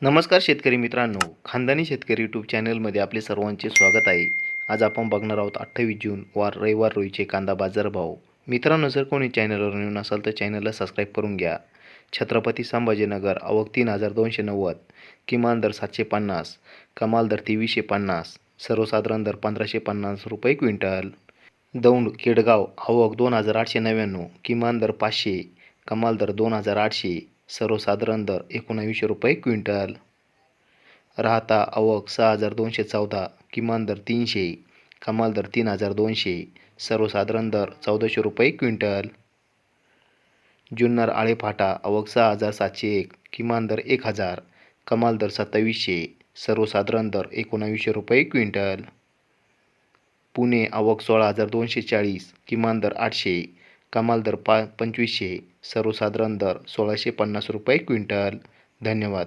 नमस्कार शेतकरी मित्रांनो, खानदानी शेतकरी यूट्यूब चॅनलमध्ये आपले सर्वांचे स्वागत आहे. आज आपण बघणार आहोत 28 जून रविवार रोजीचे कांदा बाजारभाव. मित्रांनो, जर कोणी चॅनलवर नवीन असाल तर चॅनलला सबस्क्राईब करून घ्या. छत्रपती संभाजीनगर आवक 3290, किमान दर 750, कमाल दर 2350, सर्वसाधारण दर 1550 रुपये क्विंटल. दौंड केडगाव आवक 2899, किमान दर 500, कमाल दर 2800, सर्वसाधारण दर 1900 रुपये क्विंटल. राहता आवक 6214, किमान दर 300, कमाल दर 3200, सर्वसाधारण दर 1400 रुपये क्विंटल. जुन्नर आळेफाटा आवक 6701, किमान दर 1000, कमाल दर 2700, सर्वसाधारण दर 1900 रुपये क्विंटल. पुणे आवक 16240, किमान दर 800, कमाल दर 2500, सर्वसाधारण दर 1650 रुपये क्विंटल. धन्यवाद.